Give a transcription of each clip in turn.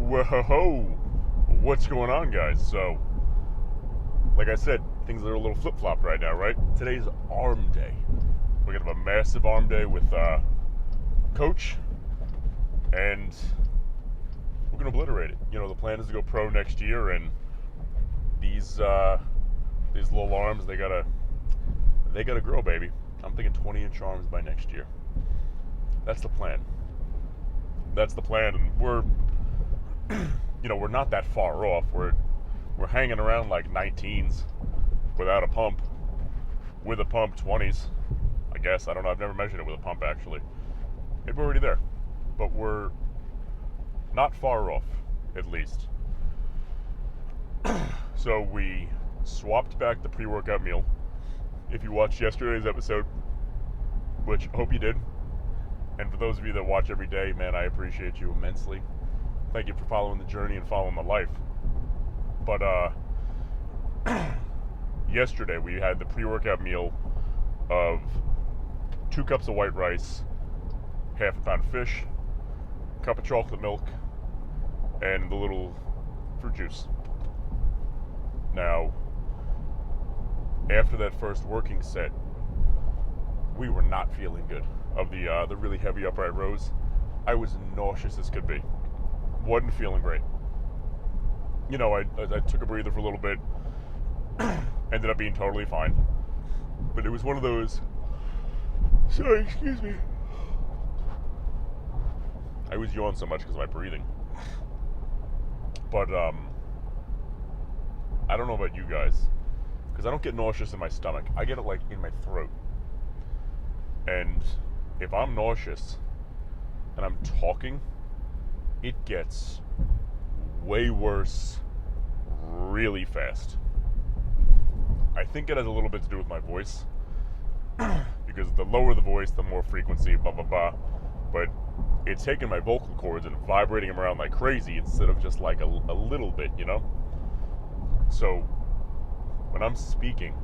Whoa, what's going on, guys? So, like I said, things are a little flip-flopped right now, right? Today's arm day. We're gonna have a massive arm day with Coach, and we're gonna obliterate it. You know, the plan is to go pro next year, and these little arms, they gotta grow, baby. I'm thinking 20-inch arms by next year. That's the plan. And we're we're not that far off. We're hanging around like 19s without a pump. With a pump, 20s, I guess. I don't know. I've never measured it with a pump, actually. Maybe we're already there. But we're not far off, at least. So we swapped back the pre-workout meal. If you watched yesterday's episode, which I hope you did, and for those of you that watch every day, man, I appreciate you immensely. Thank you for following the journey and following the life. But yesterday we had the pre-workout meal of 2 cups of white rice, half a pound of fish, a cup of chocolate milk, and the little fruit juice. Now, after that first working set, we were not feeling good. Of the really heavy upright rows, I was nauseous as could be. Wasn't feeling great. You know, I took a breather for a little bit, ended up being totally fine. But it was one of those, sorry, excuse me. I always yawn so much because of my breathing. But, I don't know about you guys, because I don't get nauseous in my stomach. I get it, like, in my throat. And if I'm nauseous and I'm talking, it gets way worse really fast. I think it has a little bit to do with my voice, because the lower the voice, the more frequency, blah, blah, blah. But it's taking my vocal cords and vibrating them around like crazy instead of just like a little bit, you know? So when I'm speaking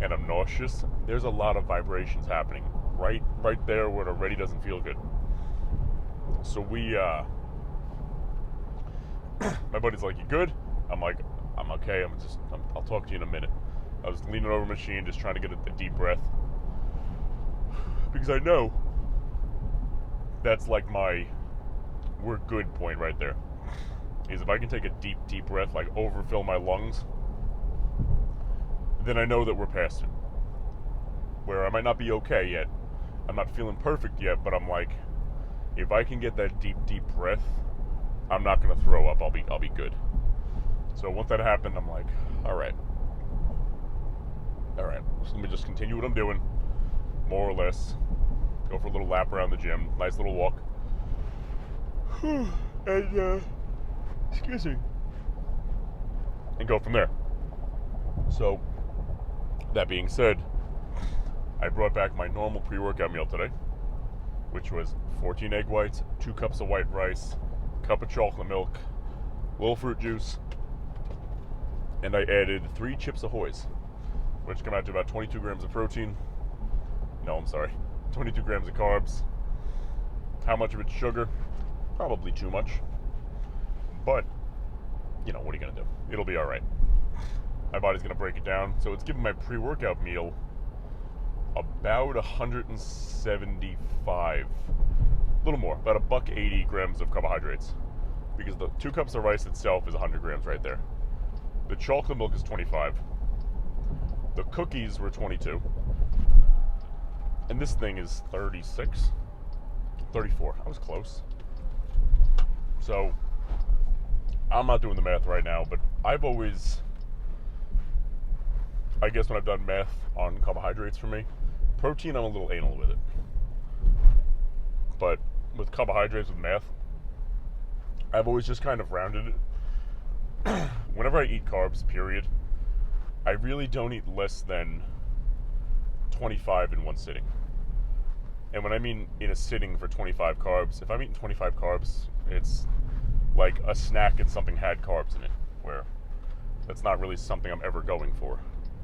and I'm nauseous, there's a lot of vibrations happening right there where it already doesn't feel good. So we my buddy's like, you good? I'm like, I'm okay. I'll talk to you in a minute. I was leaning over a machine just trying to get a deep breath, because I know that's like my we're good point right there, is if I can take a deep breath, like overfill my lungs, then I know that we're past it. Where I might not be okay yet, I'm not feeling perfect yet, but I'm like, if I can get that deep breath, I'm not gonna throw up. I'll be good. So once that happened, I'm like, all right. So let me just continue what I'm doing, more or less. Go for a little lap around the gym, nice little walk, and excuse me, and go from there. So that being said, I brought back my normal pre-workout meal today, which was 14 egg whites, 2 cups of white rice, cup of chocolate milk, little fruit juice, and I added 3 Chips Ahoy's, which come out to about 22 grams of protein. No, I'm sorry, 22 grams of carbs. How much of it's sugar? Probably too much. But, you know, what are you going to do? It'll be all right. My body's going to break it down. So it's giving my pre-workout meal about 175, a little more, about $180 grams of carbohydrates, because the 2 cups of rice itself is 100 grams right there. The chocolate milk is 25. The cookies were 22. And this thing is 36, 34. I was close. So I'm not doing the math right now, but I've always, I guess when I've done math on carbohydrates for me, protein, I'm a little anal with it. But with carbohydrates, with math, I've always just kind of rounded it. Whenever I eat carbs, period, I really don't eat less than 25 in one sitting. And when I mean in a sitting for 25 carbs, if I'm eating 25 carbs, it's like a snack and something had carbs in it, where that's not really something I'm ever going for.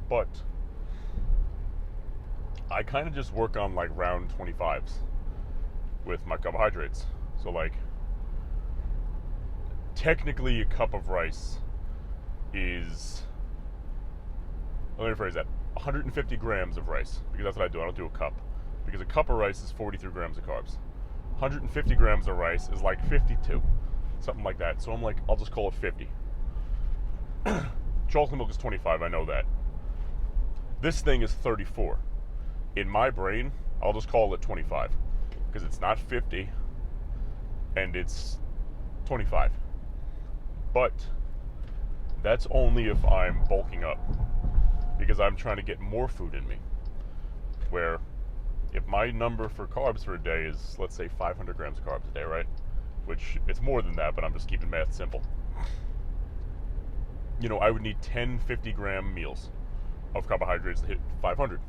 But I kind of just work on like round 25s with my carbohydrates. So like technically a cup of rice is, let me rephrase that, 150 grams of rice, because that's what I do. I don't do a cup, because a cup of rice is 43 grams of carbs. 150 grams of rice is like 52, something like that. So I'm like, I'll just call it 50. Chocolate milk is 25, I know that. This thing is 34. In my brain, I'll just call it 25, because it's not 50 and it's 25. But that's only if I'm bulking up, because I'm trying to get more food in me. Where if my number for carbs for a day is, let's say, 500 grams of carbs a day, right? Which it's more than that, but I'm just keeping math simple. You know, I would need 10 50-gram meals of carbohydrates to hit 500.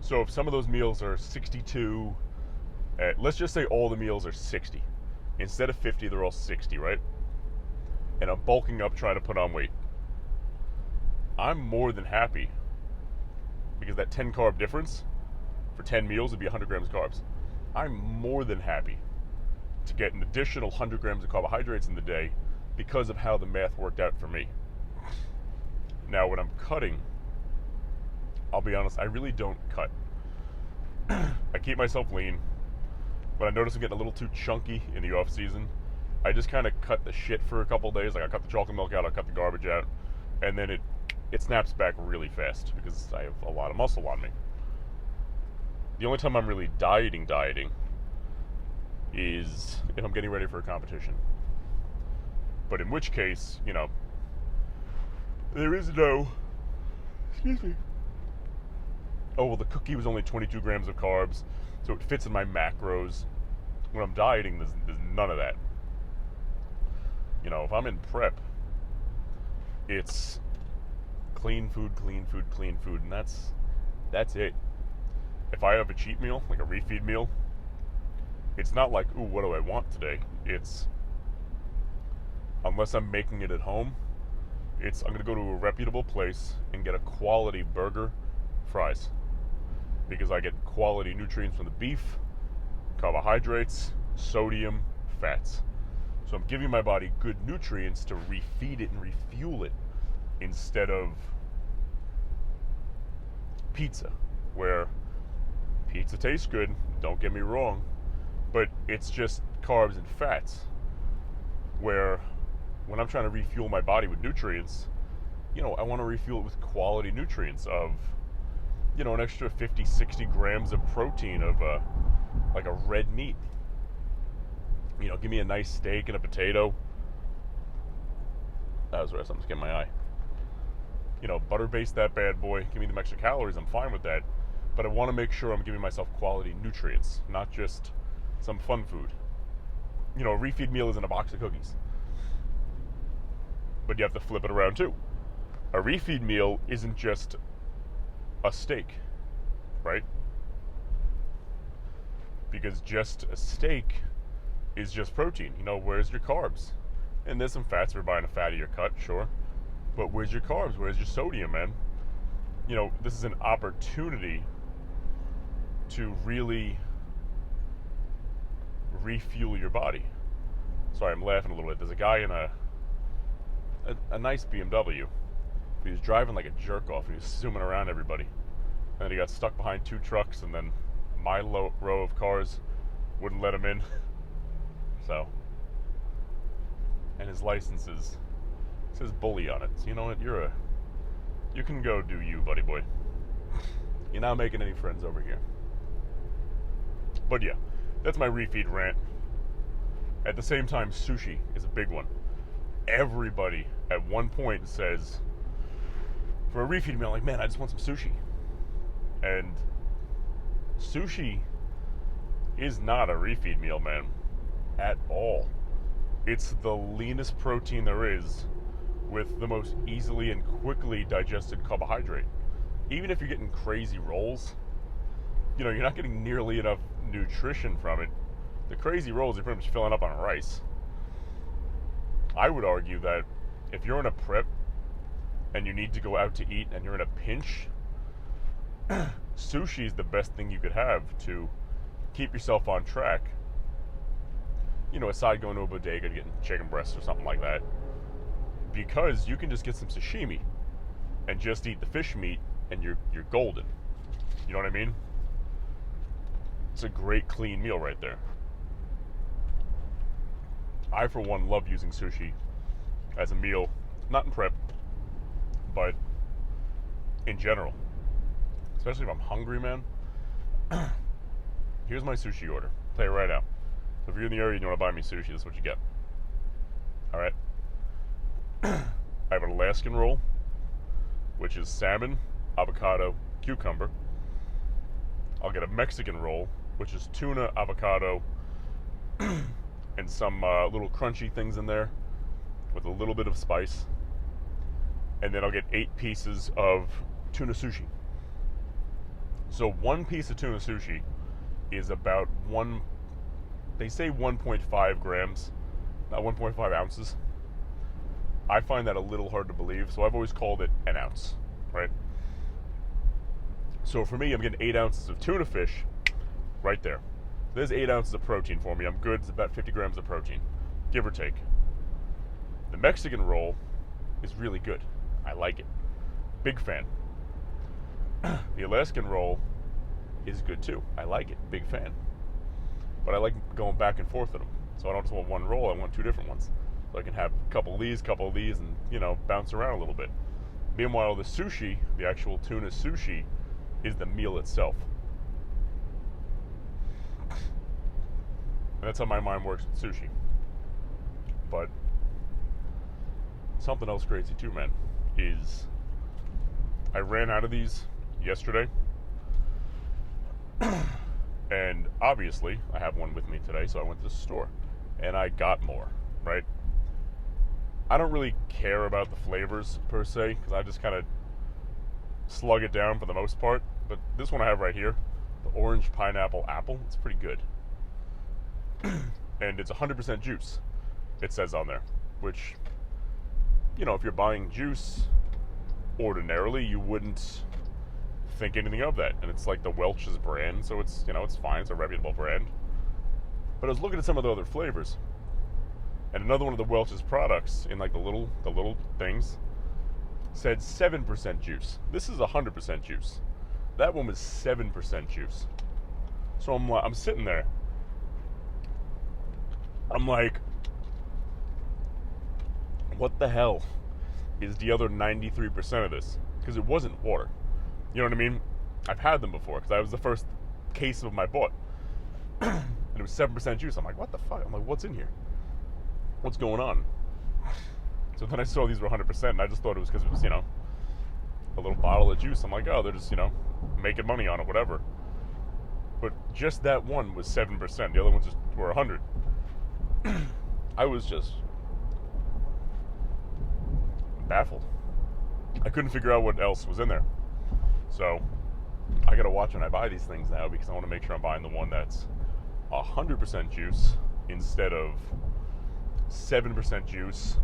So if some of those meals are 62, let's just say all the meals are 60. Instead of 50, they're all 60, right? And I'm bulking up trying to put on weight. I'm more than happy, because that 10 carb difference for 10 meals would be 100 grams of carbs. I'm more than happy to get an additional 100 grams of carbohydrates in the day because of how the math worked out for me. Now, when I'm cutting, I'll be honest, I really don't cut. I keep myself lean. When I notice I'm getting a little too chunky in the off season, I just kind of cut the shit for a couple days. Like I cut the chocolate milk out, I cut the garbage out, and then it snaps back really fast because I have a lot of muscle on me. The only time I'm really dieting is if I'm getting ready for a competition. But in which case, you know, there is no, excuse me. Oh, well, the cookie was only 22 grams of carbs, so it fits in my macros. When I'm dieting, there's none of that. You know, if I'm in prep, it's clean food, and that's it. If I have a cheat meal, like a refeed meal, it's not like, ooh, what do I want today? It's, unless I'm making it at home, it's I'm gonna go to a reputable place and get a quality burger, fries, because I get quality nutrients from the beef, carbohydrates, sodium, fats. So I'm giving my body good nutrients to refeed it and refuel it, instead of pizza, where pizza tastes good, don't get me wrong, but it's just carbs and fats. Where when I'm trying to refuel my body with nutrients, you know, I want to refuel it with quality nutrients of, you know, an extra 50, 60 grams of protein of like a red meat. You know, give me a nice steak and a potato. That was where something's getting my eye. You know, butter baste that bad boy. Give me them extra calories. I'm fine with that. But I want to make sure I'm giving myself quality nutrients, not just some fun food. You know, a refeed meal isn't a box of cookies. But you have to flip it around too. A refeed meal isn't just a steak, right? Because just a steak is just protein. You know, where's your carbs? And there's some fats if you're buying a fattier cut, sure. But where's your carbs? Where's your sodium, man? You know, this is an opportunity to really refuel your body. Sorry, I'm laughing a little bit. There's a guy in a nice BMW. He was driving like a jerk off, and he was zooming around everybody. And then he got stuck behind two trucks, and then my row of cars wouldn't let him in. So, and his license says bully on it. So you know what? You can go do you, buddy boy. You're not making any friends over here. But yeah, that's my refeed rant. At the same time, sushi is a big one. Everybody at one point says, for a refeed meal, like, man, I just want some sushi. And sushi is not a refeed meal, man, at all. It's the leanest protein there is, with the most easily and quickly digested carbohydrate. Even if you're getting crazy rolls, you know, you're not getting nearly enough nutrition from it. The crazy rolls are pretty much filling up on rice. I would argue that if you're in a prep and you need to go out to eat and you're in a pinch, sushi is the best thing you could have to keep yourself on track. aside going to a bodega and getting chicken breasts or something like that, because you can just get some sashimi and just eat the fish meat and you're golden. You know what I mean? It's a great clean meal right there. I, for one, love using sushi as a meal, not in prep, but in general. Especially if I'm hungry, man. Here's my sushi order. I'll tell you right now. So if you're in the area and you want to buy me sushi, this is what you get. Alright? I have an Alaskan roll, which is salmon, avocado, cucumber. I'll get a Mexican roll, which is tuna, avocado, and some little crunchy things in there with a little bit of spice. And then I'll get 8 pieces of tuna sushi. So one piece of tuna sushi is about they say 1.5 grams, not 1.5 ounces. I find that a little hard to believe, so I've always called it an ounce, right? So for me, I'm getting 8 ounces of tuna fish right there. There's 8 ounces of protein for me. I'm good. It's about 50 grams of protein, give or take. The Mexican roll is really good. I like it. Big fan. The Alaskan roll is good too. I like it. Big fan. But I like going back and forth with them. So I don't just want one roll, I want 2 different ones. So I can have a couple of these, and, bounce around a little bit. Meanwhile, the sushi, the actual tuna sushi, is the meal itself. And that's how my mind works with sushi. But something else crazy too, man, is I ran out of these yesterday. And obviously, I have one with me today, so I went to the store. And I got more, right? I don't really care about the flavors, per se, because I just kind of slug it down for the most part. But this one I have right here, the orange pineapple apple, it's pretty good. And it's 100% juice, it says on there. Which, if you're buying juice, ordinarily, you wouldn't think anything of that. And it's like the Welch's brand, so it's, it's fine. It's a reputable brand. But I was looking at some of the other flavors. And another one of the Welch's products, in like the little things, said 7% juice. This is 100% juice. That one was 7% juice. So I'm sitting there. I'm like, what the hell is the other 93% of this? Because it wasn't water. You know what I mean? I've had them before, because that was the first case of them I bought. And it was 7% juice. I'm like, what the fuck? I'm like, what's in here? What's going on? So then I saw these were 100%, and I just thought it was because it was, a little bottle of juice. I'm like, oh, they're just, making money on it, whatever. But just that one was 7%. The other ones were 100. I was just baffled. I couldn't figure out what else was in there. So I gotta watch when I buy these things now, because I want to make sure I'm buying the one that's 100% juice instead of 7% juice,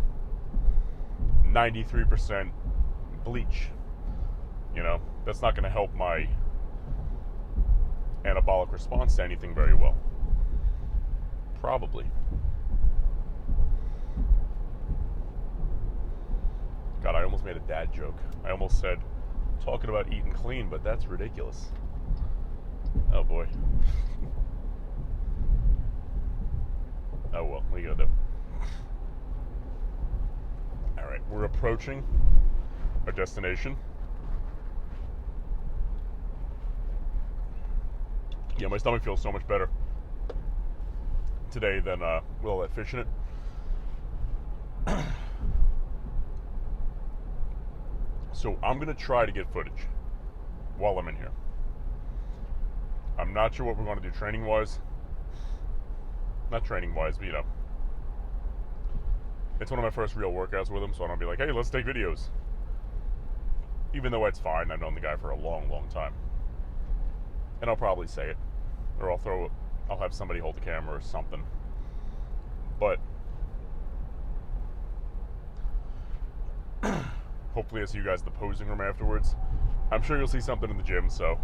93% bleach. That's not going to help my anabolic response to anything very well. Probably. God, I almost made a dad joke. I almost said, talking about eating clean, but that's ridiculous. Oh boy. Oh well, what are you gonna do? Alright, we're approaching our destination. Yeah, my stomach feels so much better today than with all that fish in it. So I'm going to try to get footage while I'm in here. I'm not sure what we're going to do training-wise. Not training-wise, but it's one of my first real workouts with him, so I don't be like, hey, let's take videos. Even though it's fine, I've known the guy for a long, long time. And I'll probably say it. Or I'll have somebody hold the camera or something. But hopefully I see you guys in the posing room afterwards. I'm sure you'll see something in the gym, so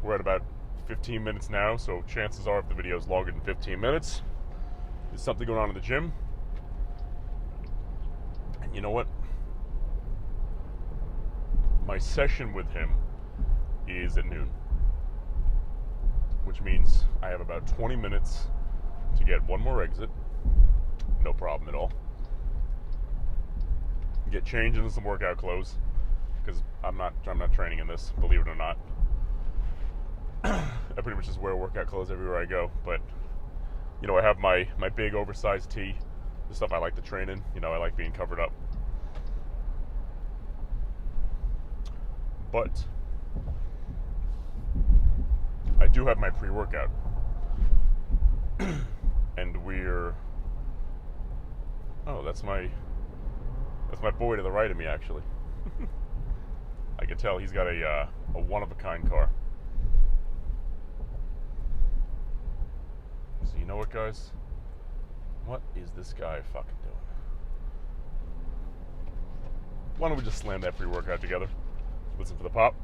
we're at about 15 minutes now, so chances are if the video is longer than 15 minutes, There's something going on in the gym. And you know what? My session with him is at noon, which means I have about 20 minutes to get one more exit. No problem at all. Get changed into some workout clothes, because I'm not training in this, believe it or not. I pretty much just wear workout clothes everywhere I go, but you know, I have my big oversized tee, the stuff I like to train in. You know, I like being covered up. But I do have my pre-workout. And we're... Oh, that's my boy to the right of me, actually. I can tell he's got a one-of-a-kind car. So you know what, guys? What is this guy fucking doing? Why don't we just slam that pre-workout together? Listen for the pop.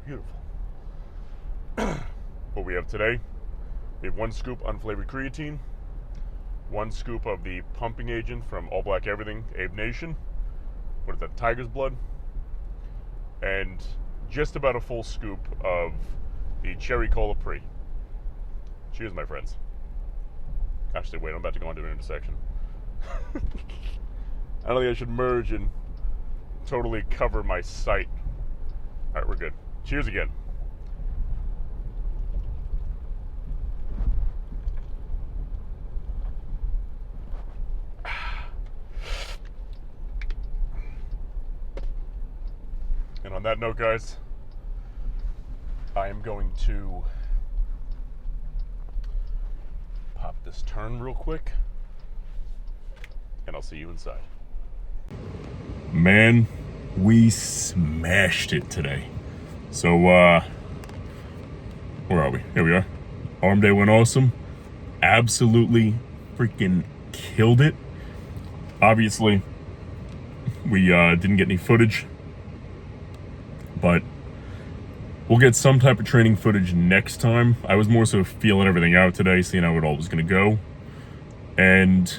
Beautiful. What we have today, we have 1 scoop unflavored creatine, 1 scoop of the pumping agent from All Black Everything, Abe Nation. What is that, Tiger's Blood? And just about a full scoop of the Cherry Cola Pre. Cheers, my friends. Actually, wait, I'm about to go into an intersection. I don't think I should merge and totally cover my sight. All right, we're good. Cheers again. And on that note, guys, I am going to pop this turn real quick, and I'll see you inside. Man, we smashed it today. So, where are we? Here we are. Arm day went awesome. Absolutely freaking killed it. Obviously, we didn't get any footage, but we'll get some type of training footage next time. I was more so feeling everything out today, seeing how it all was going to go. And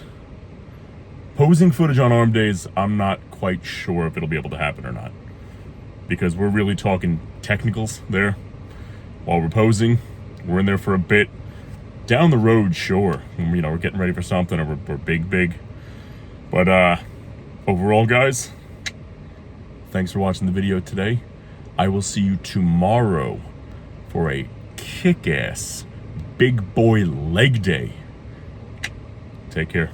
posing footage on arm days, I'm not quite sure if it'll be able to happen or not. Because we're really talking technicals there. While we're posing, we're in there for a bit. Down the road, sure. You know, we're getting ready for something, or we're big. But overall, guys, thanks for watching the video today. I will see you tomorrow for a kick-ass big boy leg day. Take care.